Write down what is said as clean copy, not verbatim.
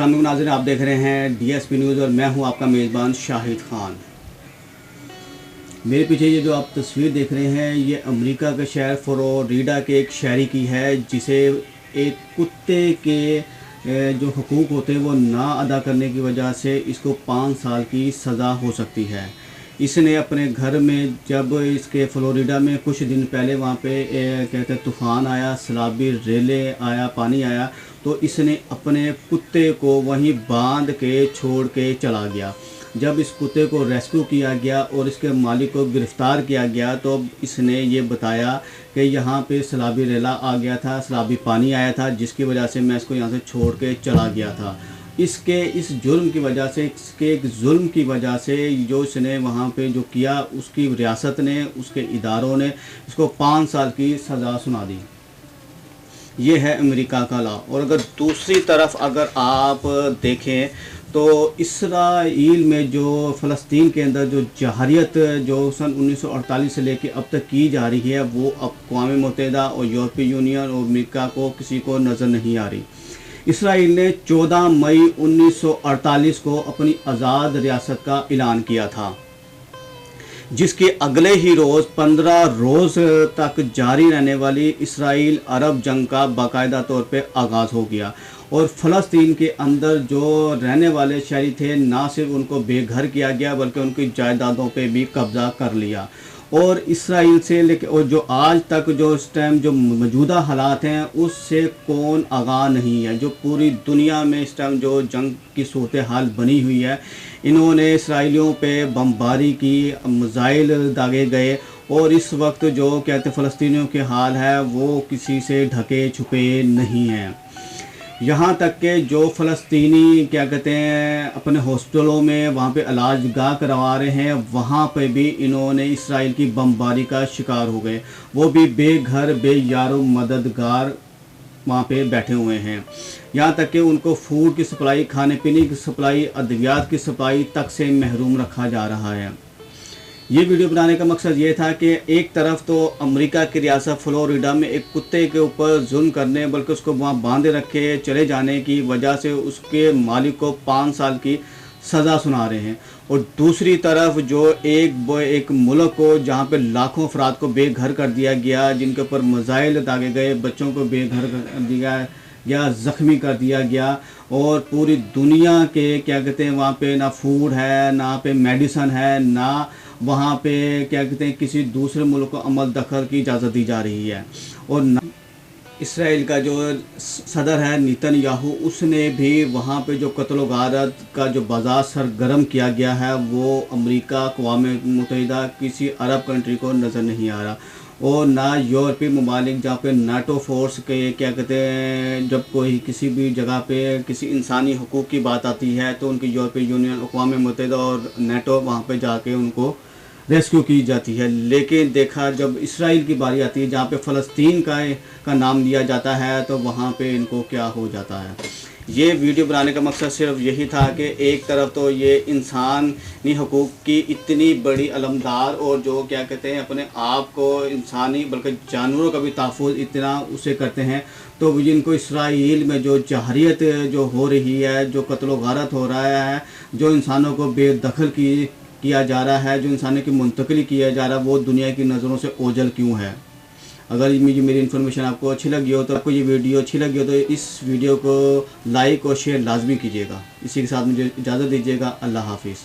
अस्सलाम नाज़रीन, आप देख रहे हैं DSP न्यूज़ और मैं हूं आपका मेज़बान शाहिद खान। मेरे पीछे ये जो आप तस्वीर देख रहे हैं ये अमेरिका के शहर फ्लोरिडा के एक शहरी की है, जिसे एक कुत्ते के जो हुकूक होते हैं वो ना अदा करने की वजह से इसको 5 साल की सज़ा हो सकती है। इसने अपने घर में, जब इसके फ्लोरिडा में कुछ दिन पहले वहाँ पे कहते तूफ़ान आया, सैलाबी रेले आया, पानी आया, तो इसने अपने कुत्ते को वहीं बांध के छोड़ के चला गया। जब इस कुत्ते को रेस्क्यू किया गया और इसके मालिक को गिरफ़्तार किया गया तो इसने ये बताया कि यहाँ पे सैलाबी रेला आ गया था, सैलाबी पानी आया था, जिसकी वजह से मैं इसको यहाँ से छोड़ के चला गया था। इसके इस जुल्म की वजह से, इसके एक जुल्म की वजह से जो इसने वहाँ पे जो किया, उसकी रियासत ने, उसके इदारों ने इसको 5 साल की सज़ा सुना दी। ये है अमेरिका का लॉ। और अगर दूसरी तरफ अगर आप देखें तो इसराइल में जो फ़लस्तीन के अंदर जो जहारियत जो सन 1948 से लेकर अब तक की जा रही है, वो अक़वाम मुत्तहिदा और यूरोपीय यूनियन और अमेरिका को किसी को नज़र नहीं आ रही। इसराइल ने 14 मई 1948 को अपनी आज़ाद रियासत का ऐलान किया था, जिसके अगले ही रोज़ 15 रोज़ तक जारी रहने वाली इसराइल अरब जंग का बाकायदा तौर पे आगाज़ हो गया। और फ़लस्तीन के अंदर जो रहने वाले शहरी थे, ना सिर्फ उनको बेघर किया गया बल्कि उनकी जायदादों पे भी कब्ज़ा कर लिया। और इसराइल से लेकर और जो आज तक जो इस टाइम जो मौजूदा हालात हैं उससे कौन आगाह नहीं है। जो पूरी दुनिया में इस टाइम जो जंग की सूरत हाल बनी हुई है, इन्होंने इसराइलियों पे बमबारी की, मिसाइल दागे गए और इस वक्त जो कहते फ़लस्तीनियों के हाल है वो किसी से ढके छुपे नहीं हैं। यहाँ तक कि जो फ़लस्तीनी क्या कहते हैं अपने हॉस्पिटलों में वहाँ पे इलाज गाह करवा रहे हैं, वहाँ पे भी इन्होंने इसराइल की बमबारी का शिकार हो गए। वो भी बेघर बेयारो मददगार वहाँ पे बैठे हुए हैं। यहाँ तक कि उनको फूड की सप्लाई, खाने पीने की सप्लाई, अद्वियात की सप्लाई तक से महरूम रखा जा रहा है। ये वीडियो बनाने का मकसद ये था कि एक तरफ तो अमेरिका की रियासत फ्लोरिडा में एक कुत्ते के ऊपर जुल्म करने बल्कि उसको वहाँ बांधे रखे चले जाने की वजह से उसके मालिक को 5 साल की सज़ा सुना रहे हैं, और दूसरी तरफ जो एक मुल्क को जहाँ पे लाखों अफराद को बेघर कर दिया गया, जिनके ऊपर मिसाइल दागे गए, बच्चों को बेघर कर दिया या ज़ख्मी कर दिया गया, और पूरी दुनिया के क्या कहते हैं वहाँ पे ना फूड है, ना पे मेडिसन है, ना वहाँ पे क्या कहते हैं किसी दूसरे मुल्क को अमल दखल की इजाज़त दी जा रही है। और ना इसराइल का जो सदर है नेतन्याहू, उसने भी वहाँ पे जो कत्ल गारत का जो बाजार सरगर्म किया गया है वो अमेरिका, अक़वाम मुत्तहिदा, किसी अरब कंट्री को नज़र नहीं आ रहा। और ना यूरोपीय ममालिक जहाँ पे नाटो फोर्स के क्या कहते हैं, जब कोई किसी भी जगह पे किसी इंसानी हुकूक की बात आती है तो उनकी यूरोपीय यूनियन, अक़वाम मुत्तहिदा और नाटो वहाँ पे जाके उनको रेस्क्यू की जाती है। लेकिन देखा जब इसराइल की बारी आती है, जहाँ पे फ़लस्तीन का नाम लिया जाता है, तो वहाँ पे इनको क्या हो जाता है। ये वीडियो बनाने का मकसद सिर्फ यही था कि एक तरफ तो ये इंसानी हुकूक की इतनी बड़ी अलमदार और जो क्या कहते हैं अपने आप को इंसानी बल्कि जानवरों का भी तहफ़्फ़ुज़ इतना उसे करते हैं, तो जिनको इसराइल में जो जहारियत जो हो रही है, जो कत्ल गारत हो रहा है, जो इंसानों को बेदखल किया जा रहा है, जो इंसानों की मुंतकिली किया जा रहा है, वो दुनिया की नज़रों से ओझल क्यों है। अगर मेरी इन्फॉर्मेशन आपको अच्छी लगी हो, तो आपको ये वीडियो अच्छी लगी हो तो इस वीडियो को लाइक और शेयर लाजमी कीजिएगा। इसी के साथ मुझे इजाज़त दीजिएगा। अल्लाह हाफिज़।